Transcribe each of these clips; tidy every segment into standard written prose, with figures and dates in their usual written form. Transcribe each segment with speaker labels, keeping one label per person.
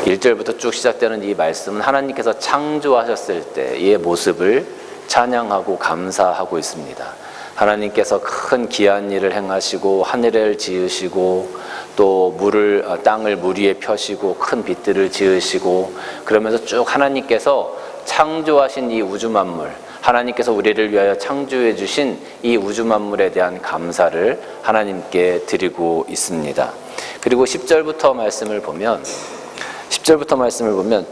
Speaker 1: 1절부터 쭉 시작되는 이 말씀은 하나님께서 창조하셨을 때의 모습을 찬양하고 감사하고 있습니다. 하나님께서 큰 기한 일을 행하시고 하늘을 지으시고 또 땅을 물 위에 펴시고 큰 빛들을 지으시고, 그러면서 쭉 하나님께서 창조하신 이 우주 만물, 하나님께서 우리를 위하여 창조해 주신 이 우주 만물에 대한 감사를 하나님께 드리고 있습니다. 그리고 10절부터 말씀을 보면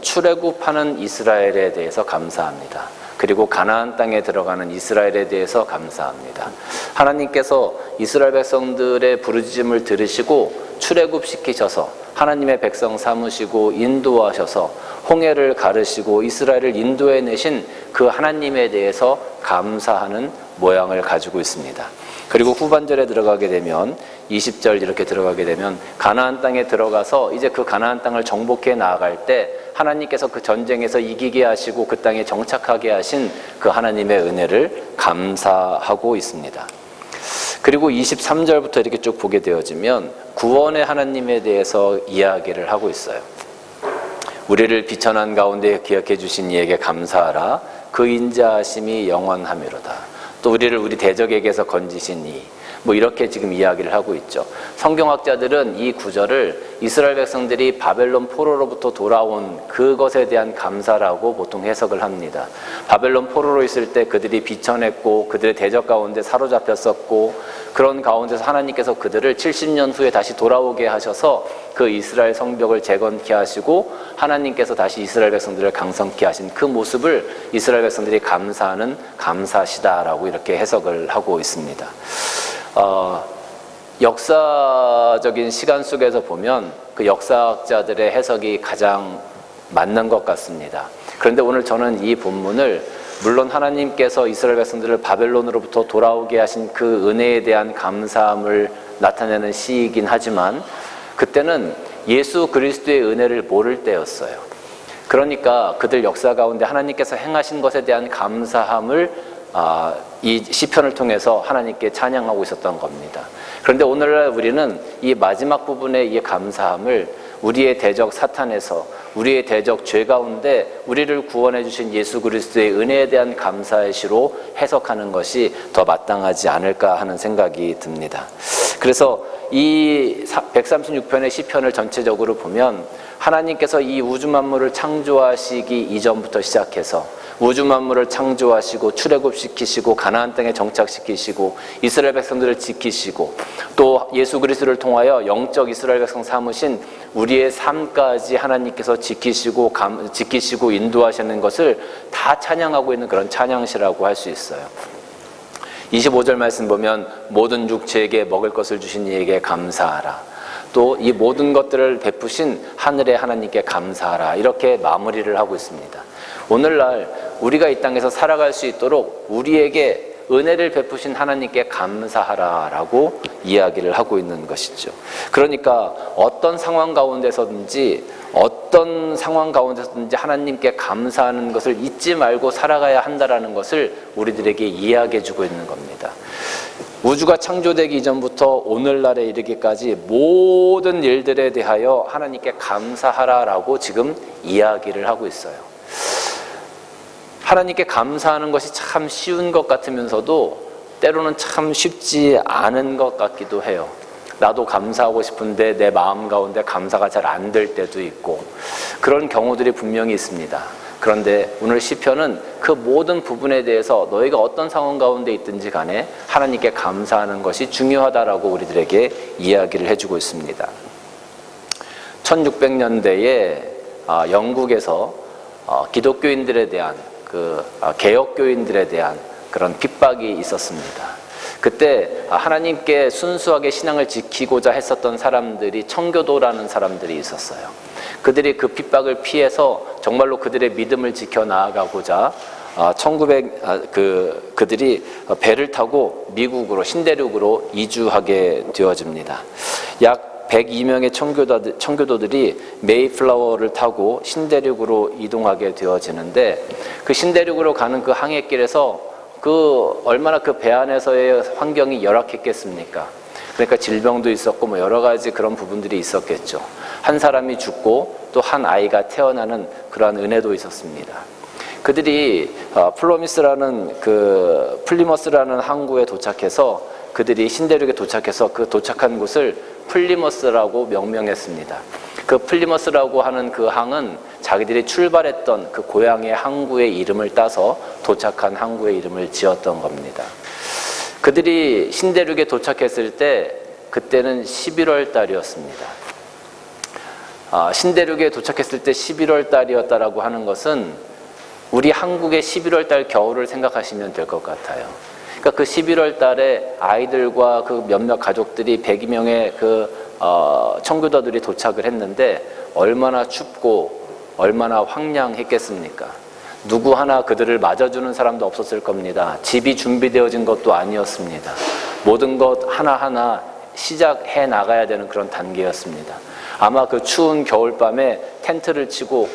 Speaker 1: 출애굽하는 이스라엘에 대해서 감사합니다. 그리고 가나안 땅에 들어가는 이스라엘에 대해서 감사합니다. 하나님께서 이스라엘 백성들의 부르짖음을 들으시고 출애굽시키셔서 하나님의 백성 삼으시고 인도하셔서 홍해를 가르시고 이스라엘을 인도해내신 그 하나님에 대해서 감사하는 모양을 가지고 있습니다. 그리고 후반절에 들어가게 되면 20절 이렇게 들어가게 되면 가나안 땅에 들어가서 이제 그 가나안 땅을 정복해 나아갈 때 하나님께서 그 전쟁에서 이기게 하시고 그 땅에 정착하게 하신 그 하나님의 은혜를 감사하고 있습니다. 그리고 23절부터 이렇게 쭉 보게 되어지면 구원의 하나님에 대해서 이야기를 하고 있어요. 우리를 비천한 가운데 기억해 주신 이에게 감사하라. 그 인자하심이 영원하미로다. 또 우리를 우리 대적에게서 건지신 이, 이렇게 지금 이야기를 하고 있죠. 성경학자들은 이 구절을 이스라엘 백성들이 바벨론 포로로부터 돌아온 그것에 대한 감사라고 보통 해석을 합니다. 바벨론 포로로 있을 때 그들이 비천했고 그들의 대적 가운데 사로잡혔었고, 그런 가운데서 하나님께서 그들을 70년 후에 다시 돌아오게 하셔서 그 이스라엘 성벽을 재건케 하시고 하나님께서 다시 이스라엘 백성들을 강성케 하신 그 모습을 이스라엘 백성들이 감사하는 감사시다라고 이렇게 해석을 하고 있습니다. 역사적인 시간 속에서 보면 그 역사학자들의 해석이 가장 맞는 것 같습니다. 그런데 오늘 저는 이 본문을 물론 하나님께서 이스라엘 백성들을 바벨론으로부터 돌아오게 하신 그 은혜에 대한 감사함을 나타내는 시이긴 하지만 그때는 예수 그리스도의 은혜를 모를 때였어요. 그러니까 그들 역사 가운데 하나님께서 행하신 것에 대한 감사함을 이 시편을 통해서 하나님께 찬양하고 있었던 겁니다. 그런데 오늘날 우리는 이 마지막 부분의 이 감사함을 우리의 대적 사탄에서, 우리의 대적 죄 가운데 우리를 구원해 주신 예수 그리스도의 은혜에 대한 감사의 시로 해석하는 것이 더 마땅하지 않을까 하는 생각이 듭니다. 그래서 이 136편의 시편을 전체적으로 보면 하나님께서 이 우주 만물을 창조하시기 이전부터 시작해서 우주 만물을 창조하시고 출애굽시키시고 가나안 땅에 정착시키시고 이스라엘 백성들을 지키시고 또 예수 그리스도를 통하여 영적 이스라엘 백성 삼으신 우리의 삶까지 하나님께서 지키시고 인도하시는 것을 다 찬양하고 있는 그런 찬양시라고 할 수 있어요. 25절 말씀 보면 모든 육체에게 먹을 것을 주신 이에게 감사하라. 또 이 모든 것들을 베푸신 하늘의 하나님께 감사하라. 이렇게 마무리를 하고 있습니다. 오늘날 우리가 이 땅에서 살아갈 수 있도록 우리에게 은혜를 베푸신 하나님께 감사하라라고 이야기를 하고 있는 것이죠. 그러니까 어떤 상황 가운데서든지 하나님께 감사하는 것을 잊지 말고 살아가야 한다라는 것을 우리들에게 이야기해 주고 있는 겁니다. 우주가 창조되기 이전부터 오늘날에 이르기까지 모든 일들에 대하여 하나님께 감사하라라고 지금 이야기를 하고 있어요. 하나님께 감사하는 것이 참 쉬운 것 같으면서도 때로는 참 쉽지 않은 것 같기도 해요. 나도 감사하고 싶은데 내 마음 가운데 감사가 잘 안 될 때도 있고 그런 경우들이 분명히 있습니다. 그런데 오늘 시편은 그 모든 부분에 대해서 너희가 어떤 상황 가운데 있든지 간에 하나님께 감사하는 것이 중요하다라고 우리들에게 이야기를 해주고 있습니다. 1600년대에 영국에서 기독교인들에 대한 개혁교인들에 대한 그런 핍박이 있었습니다. 그때 하나님께 순수하게 신앙을 지키고자 했었던 사람들이 청교도라는 사람들이 있었어요. 그들이 그 핍박을 피해서 정말로 그들의 믿음을 지켜 나아가고자 그들이 배를 타고 미국으로 신대륙으로 이주하게 되어집니다. 약 102명의 청교도들이 메이플라워를 타고 신대륙으로 이동하게 되어지는데 그 신대륙으로 가는 그 항해길에서 얼마나 그 배 안에서의 환경이 열악했겠습니까? 그러니까 질병도 있었고 뭐 여러 가지 그런 부분들이 있었겠죠. 한 사람이 죽고 또 한 아이가 태어나는 그러한 은혜도 있었습니다. 그들이 플리머스라는 항구에 도착해서 그들이 신대륙에 도착해서 그 도착한 곳을 플리머스라고 명명했습니다. 그 플리머스라고 하는 그 항은 자기들이 출발했던 그 고향의 항구의 이름을 따서 도착한 항구의 이름을 지었던 겁니다. 그들이 신대륙에 도착했을 때 그때는 11월 달이었습니다. 신대륙에 도착했을 때 11월 달이었다라고 하는 것은 우리 한국의 11월 달 겨울을 생각하시면 될 것 같아요. 그러니까 그 11월 달에 아이들과 그 몇몇 가족들이 100여명의 청교도들이 도착을 했는데 얼마나 춥고 얼마나 황량했겠습니까? 누구 하나 그들을 맞아주는 사람도 없었을 겁니다. 집이 준비되어진 것도 아니었습니다. 모든 것 하나하나 시작해 나가야 되는 그런 단계였습니다. 아마 그 추운 겨울밤에 텐트를 치고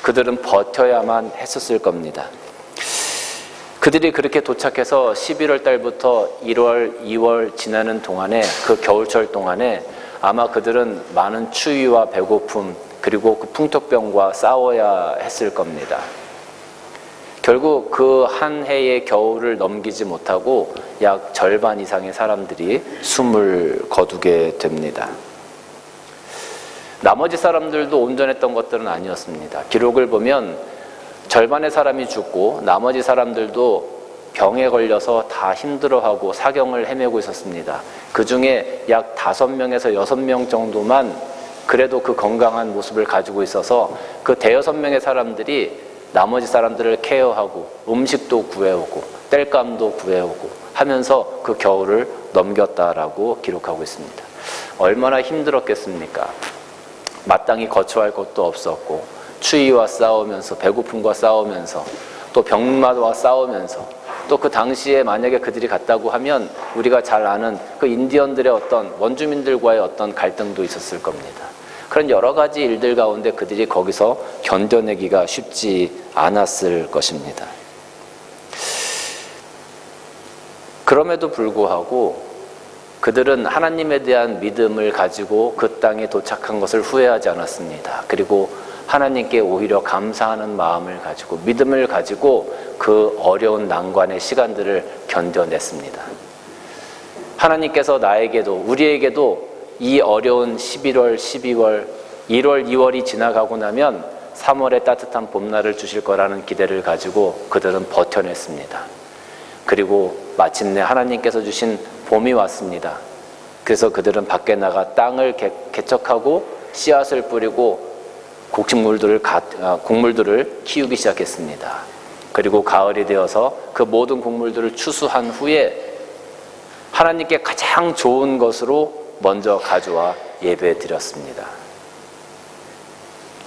Speaker 1: 그들은 버텨야만 했었을 겁니다. 그들이 그렇게 도착해서 11월 달부터 1월, 2월 지나는 동안에 그 겨울철 동안에 아마 그들은 많은 추위와 배고픔 그리고 그 풍토병과 싸워야 했을 겁니다. 결국 그 한 해의 겨울을 넘기지 못하고 약 절반 이상의 사람들이 숨을 거두게 됩니다. 나머지 사람들도 온전했던 것들은 아니었습니다. 기록을 보면 절반의 사람이 죽고 나머지 사람들도 병에 걸려서 다 힘들어하고 사경을 헤매고 있었습니다. 그 중에 약 5명에서 6명 정도만 그래도 그 건강한 모습을 가지고 있어서 그 대여섯 명의 사람들이 나머지 사람들을 케어하고 음식도 구해오고 땔감도 구해오고 하면서 그 겨울을 넘겼다라고 기록하고 있습니다. 얼마나 힘들었겠습니까? 마땅히 거처할 곳도 없었고 추위와 싸우면서 배고픔과 싸우면서 또 병마와 싸우면서 또 그 당시에 만약에 그들이 갔다고 하면 우리가 잘 아는 그 인디언들의 어떤 원주민들과의 어떤 갈등도 있었을 겁니다. 그런 여러 가지 일들 가운데 그들이 거기서 견뎌내기가 쉽지 않았을 것입니다. 그럼에도 불구하고 그들은 하나님에 대한 믿음을 가지고 그 땅에 도착한 것을 후회하지 않았습니다. 그리고 하나님께 오히려 감사하는 마음을 가지고 믿음을 가지고 그 어려운 난관의 시간들을 견뎌냈습니다. 하나님께서 나에게도 우리에게도 이 어려운 11월, 12월, 1월, 2월이 지나가고 나면 3월에 따뜻한 봄날을 주실 거라는 기대를 가지고 그들은 버텨냈습니다. 그리고 마침내 하나님께서 주신 봄이 왔습니다. 그래서 그들은 밖에 나가 땅을 개척하고 씨앗을 뿌리고 곡물들을 키우기 시작했습니다. 그리고 가을이 되어서 그 모든 곡물들을 추수한 후에 하나님께 가장 좋은 것으로 먼저 가져와 예배 드렸습니다.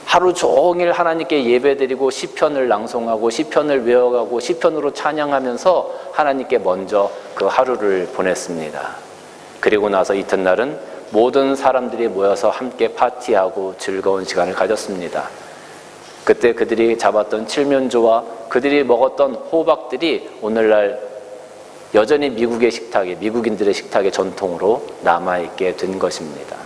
Speaker 1: 하루 종일 하나님께 예배드리고 시편을 낭송하고 시편을 외워가고 시편으로 찬양하면서 하나님께 먼저 그 하루를 보냈습니다. 그리고 나서 이튿날은 모든 사람들이 모여서 함께 파티하고 즐거운 시간을 가졌습니다. 그때 그들이 잡았던 칠면조와 그들이 먹었던 호박들이 오늘날 여전히 미국인들의 식탁의 전통으로 남아있게 된 것입니다.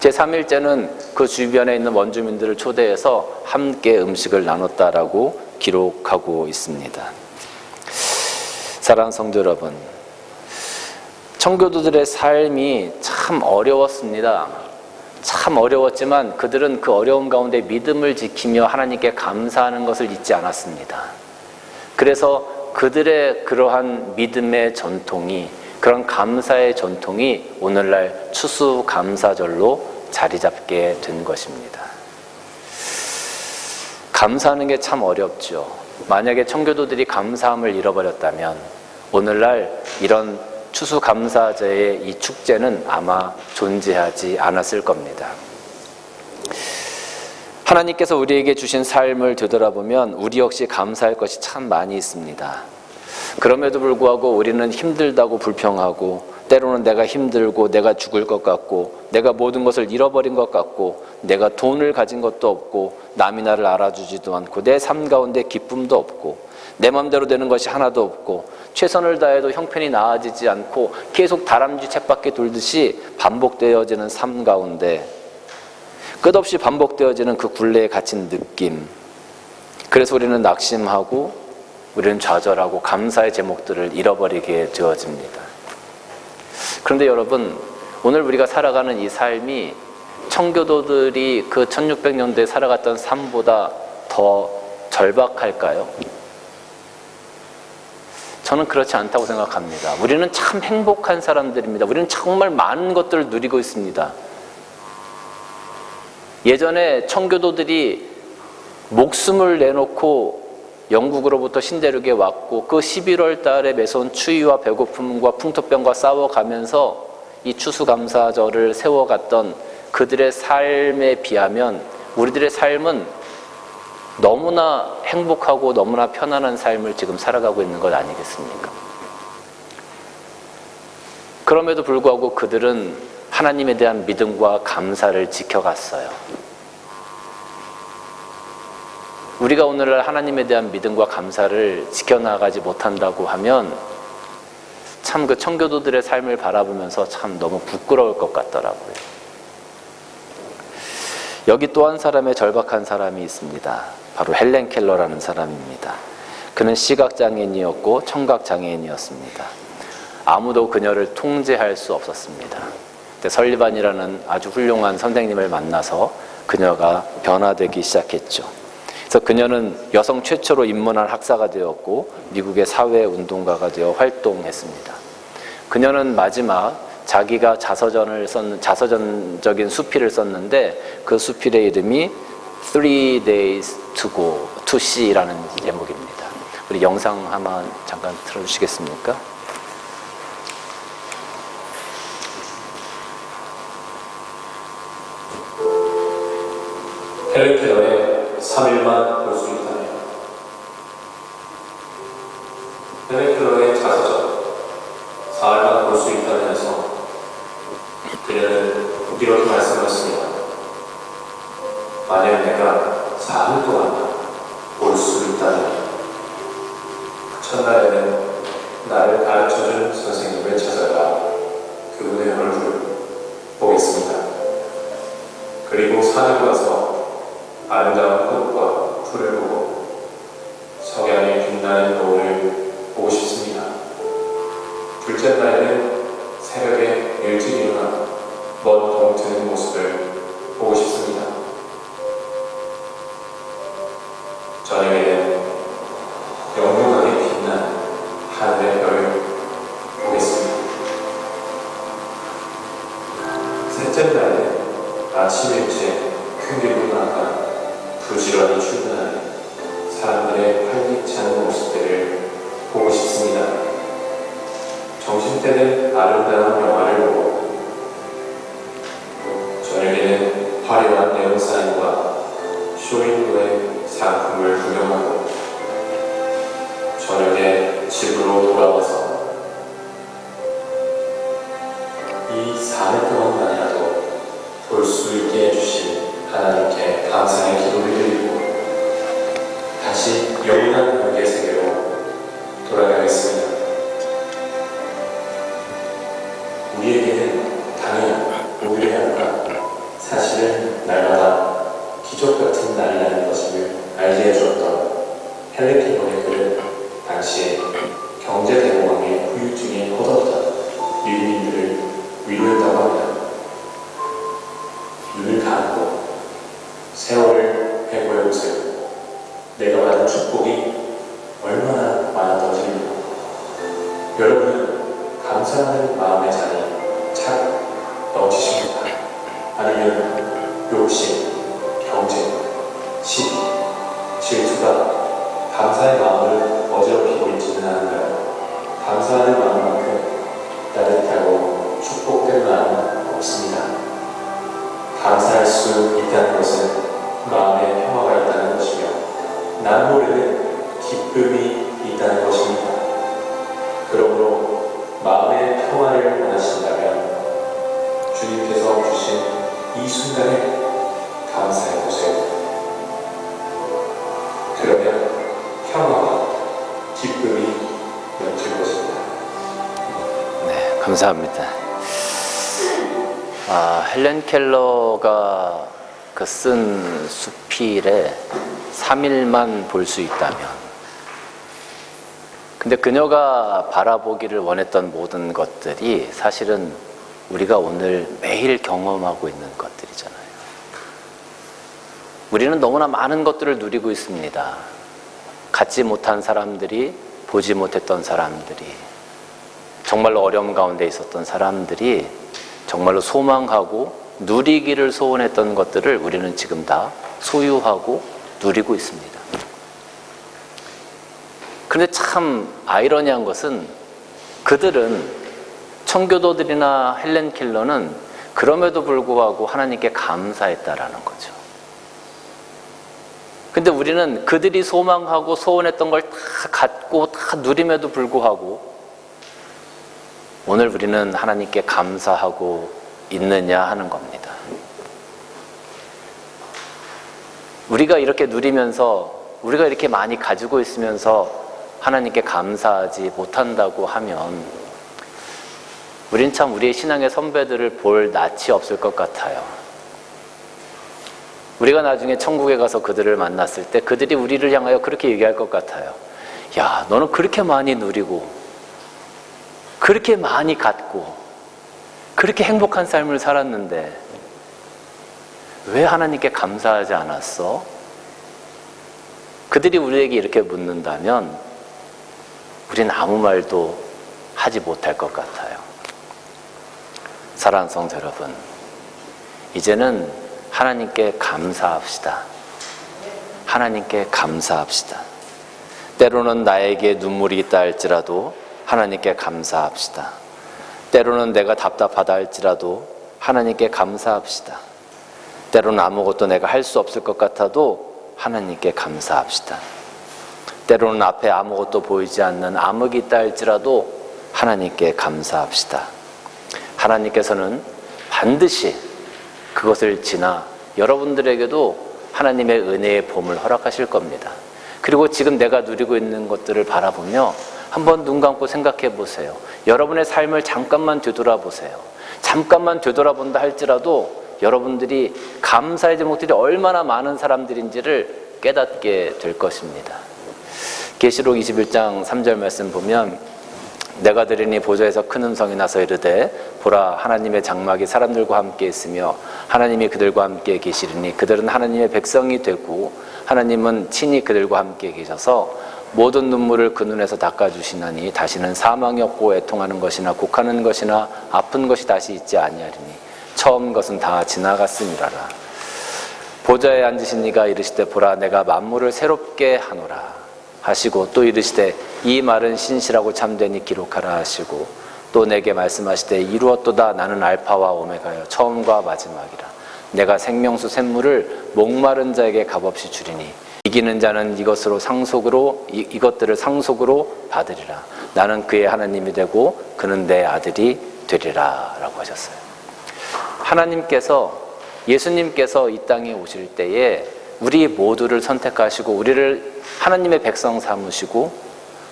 Speaker 1: 제3일째는 그 주변에 있는 원주민들을 초대해서 함께 음식을 나눴다라고 기록하고 있습니다. 사랑하는 성도 여러분, 청교도들의 삶이 참 어려웠습니다. 참 어려웠지만 그들은 그 어려움 가운데 믿음을 지키며 하나님께 감사하는 것을 잊지 않았습니다. 그래서 그들의 그러한 믿음의 전통이, 그런 감사의 전통이 오늘날 추수감사절로 자리 잡게 된 것입니다. 감사하는 게 참 어렵죠. 만약에 청교도들이 감사함을 잃어버렸다면 오늘날 이런 추수감사제의 이 축제는 아마 존재하지 않았을 겁니다. 하나님께서 우리에게 주신 삶을 되돌아보면 우리 역시 감사할 것이 참 많이 있습니다. 그럼에도 불구하고 우리는 힘들다고 불평하고 때로는 내가 힘들고 내가 죽을 것 같고 내가 모든 것을 잃어버린 것 같고 내가 돈을 가진 것도 없고 남이 나를 알아주지도 않고 내 삶 가운데 기쁨도 없고 내 마음대로 되는 것이 하나도 없고 최선을 다해도 형편이 나아지지 않고 계속 다람쥐 쳇바퀴 돌듯이 반복되어지는 삶 가운데 끝없이 반복되어지는 그 굴레에 갇힌 느낌, 그래서 우리는 낙심하고 우리는 좌절하고 감사의 제목들을 잃어버리게 되어집니다. 그런데 여러분, 오늘 우리가 살아가는 이 삶이 청교도들이 그 1600년대에 살아갔던 삶보다 더 절박할까요? 저는 그렇지 않다고 생각합니다. 우리는 참 행복한 사람들입니다. 우리는 정말 많은 것들을 누리고 있습니다. 예전에 청교도들이 목숨을 내놓고 영국으로부터 신대륙에 왔고 그 11월 달에 매서운 추위와 배고픔과 풍토병과 싸워가면서 이 추수감사절을 세워갔던 그들의 삶에 비하면 우리들의 삶은 너무나 행복하고 너무나 편안한 삶을 지금 살아가고 있는 것 아니겠습니까? 그럼에도 불구하고 그들은 하나님에 대한 믿음과 감사를 지켜갔어요. 우리가 오늘날 하나님에 대한 믿음과 감사를 지켜나가지 못한다고 하면 참 그 청교도들의 삶을 바라보면서 참 너무 부끄러울 것 같더라고요. 여기 또 한 사람의 절박한 사람이 있습니다. 바로 헬렌 켈러라는 사람입니다. 그는 시각장애인이었고 청각장애인이었습니다. 아무도 그녀를 통제할 수 없었습니다. 설리반이라는 아주 훌륭한 선생님을 만나서 그녀가 변화되기 시작했죠. 그래서 그녀는 여성 최초로 입문한 학사가 되었고 미국의 사회운동가가 되어 활동했습니다. 그녀는 마지막 자기가 자서전적인 수필을 썼는데 그 수필의 이름이 3 Days to Go, to See라는 제목입니다. 우리 영상 한번 잠깐 틀어주시겠습니까?
Speaker 2: 헬렌 켈러의 3일만 볼 수 있다면. 헬렌 켈러의 자서전 4일만 볼 수 있다면에서 그녀는 이렇게 말씀하셨습니다. 만약 내가 4일 동안 볼 수 있다면, 첫날에는 나를 가르쳐준 선생님을 찾아가 그분의 얼굴을 보겠습니다. 그리고 산을 가서 아름다운 꽃과 풀을 보고 석양의 빛나는 노을을 보고 싶습니다. 둘째 날에는 새벽에 일찍 일어나 먼 동트는 모습을 보고 싶습니다. 저녁에는 영롱하게 빛나는 하늘의 별을 보겠습니다. 셋째 날에는 아침 일찍 큰 길로 나가 부지런히 출근하는 사람들의 활기찬 모습들을 보고 싶습니다. 점심때는 아름다운 영화를 보고 저녁에는 화려한 네온사인과 쇼윈도의 상품을 구경하고 저녁에 집으로 돌아와서 이 4일 동안만이라도 볼 수 있게 해주신 하나님께 감사의 기도를 드리고 다시 영원한 관계 세계로 돌아가겠습니다. 우리에게는 당연 오히려 할까 사실은 날마다 기적 같은 날이라는 것을 알게 해주었던 헬렌 켈러의 글은 당시에 경제 대공황의 후유증에 허덕던 미국인들을 위로했다고 합니다. 눈을 감고 세월을 회고해보세요. 내가 받은 축복이 얼마나 많았던지를. 여러분은 감사하는 마음의 잔이 착 넘치십니까? 아니면 욕심, 경쟁, 시기, 질투가 감사의 마음을 어지럽히고 있지는 않은가요? 감사하는 마음만큼 따뜻하고 축복된 마음은 없습니다. 감사할 수 있다는 것은 마음에 평화가 있다는 것이며 난 모르는 기쁨이 있다는 것입니다. 그러므로 마음의 평화를 원하신다면 주님께서 주신 이 순간에 감사해 보세요. 그러면 평화와
Speaker 1: 감사합니다. 헬렌 켈러가 그 쓴 수필에 3일만 볼 수 있다면, 근데 그녀가 바라보기를 원했던 모든 것들이 사실은 우리가 오늘 매일 경험하고 있는 것들이잖아요. 우리는 너무나 많은 것들을 누리고 있습니다. 갖지 못한 사람들이, 보지 못했던 사람들이, 정말로 어려움 가운데 있었던 사람들이 정말로 소망하고 누리기를 소원했던 것들을 우리는 지금 다 소유하고 누리고 있습니다. 그런데 참 아이러니한 것은 그들은, 청교도들이나 헬렌 켈러는 그럼에도 불구하고 하나님께 감사했다라는 거죠. 근데 우리는 그들이 소망하고 소원했던 걸 다 갖고 다 누림에도 불구하고 오늘 우리는 하나님께 감사하고 있느냐 하는 겁니다. 우리가 이렇게 누리면서, 우리가 이렇게 많이 가지고 있으면서 하나님께 감사하지 못한다고 하면 우린 참 우리의 신앙의 선배들을 볼 낯이 없을 것 같아요. 우리가 나중에 천국에 가서 그들을 만났을 때 그들이 우리를 향하여 그렇게 얘기할 것 같아요. 야, 너는 그렇게 많이 누리고 그렇게 많이 갖고 그렇게 행복한 삶을 살았는데 왜 하나님께 감사하지 않았어? 그들이 우리에게 이렇게 묻는다면 우린 아무 말도 하지 못할 것 같아요. 사랑하는 성도 여러분, 이제는 하나님께 감사합시다. 하나님께 감사합시다. 때로는 나에게 눈물이 있다 할지라도 하나님께 감사합시다. 때로는 내가 답답하다 할지라도 하나님께 감사합시다. 때로는 아무것도 내가 할 수 없을 것 같아도 하나님께 감사합시다. 때로는 앞에 아무것도 보이지 않는 암흑이 있다 할지라도 하나님께 감사합시다. 하나님께서는 반드시 그것을 지나 여러분들에게도 하나님의 은혜의 봄을 허락하실 겁니다. 그리고 지금 내가 누리고 있는 것들을 바라보며 한번 눈 감고 생각해 보세요. 여러분의 삶을 잠깐만 되돌아보세요. 잠깐만 되돌아본다 할지라도 여러분들이 감사의 제목들이 얼마나 많은 사람들인지를 깨닫게 될 것입니다. 계시록 21장 3절 말씀 보면 내가 들으니 보좌에서 큰 음성이 나서 이르되 보라 하나님의 장막이 사람들과 함께 있으며 하나님이 그들과 함께 계시리니 그들은 하나님의 백성이 되고 하나님은 친히 그들과 함께 계셔서 모든 눈물을 그 눈에서 닦아주시나니 다시는 사망이 없고 애통하는 것이나 곡하는 것이나 아픈 것이 다시 있지 아니하리니 처음 것은 다 지나갔음이라라. 보좌에 앉으신 이가 이르시되 보라 내가 만물을 새롭게 하노라 하시고 또 이르시되 이 말은 신실하고 참되니 기록하라 하시고 또 내게 말씀하시되 이루었도다 나는 알파와 오메가여 처음과 마지막이라. 내가 생명수 샘물을 목마른 자에게 값없이 주리니 이기는 자는 이것들을 상속으로 받으리라. 나는 그의 하나님이 되고 그는 내 아들이 되리라 라고 하셨어요. 하나님께서, 예수님께서 이 땅에 오실 때에 우리 모두를 선택하시고 우리를 하나님의 백성 삼으시고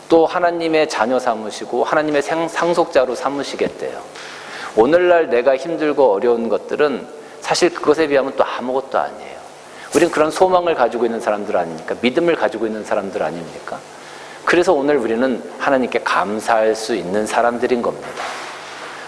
Speaker 1: 또 하나님의 자녀 삼으시고 하나님의 상속자로 삼으시겠대요. 오늘날 내가 힘들고 어려운 것들은 사실 그것에 비하면 또 아무것도 아니에요. 우리는 그런 소망을 가지고 있는 사람들 아닙니까? 믿음을 가지고 있는 사람들 아닙니까? 그래서 오늘 우리는 하나님께 감사할 수 있는 사람들인 겁니다.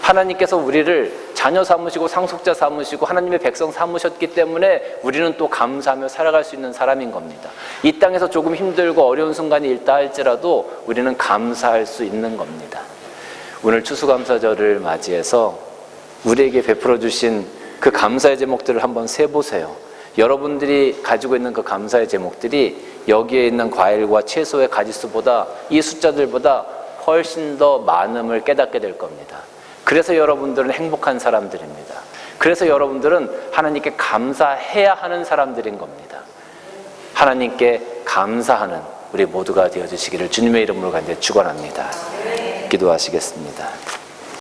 Speaker 1: 하나님께서 우리를 자녀 삼으시고 상속자 삼으시고 하나님의 백성 삼으셨기 때문에 우리는 또 감사하며 살아갈 수 있는 사람인 겁니다. 이 땅에서 조금 힘들고 어려운 순간이 있다 할지라도 우리는 감사할 수 있는 겁니다. 오늘 추수감사절을 맞이해서 우리에게 베풀어 주신 그 감사의 제목들을 한번 세보세요. 여러분들이 가지고 있는 그 감사의 제목들이 여기에 있는 과일과 채소의 가지수보다 이 숫자들보다 훨씬 더 많음을 깨닫게 될 겁니다. 그래서 여러분들은 행복한 사람들입니다. 그래서 여러분들은 하나님께 감사해야 하는 사람들인 겁니다. 하나님께 감사하는 우리 모두가 되어주시기를 주님의 이름으로 간절히 축원합니다. 기도하시겠습니다.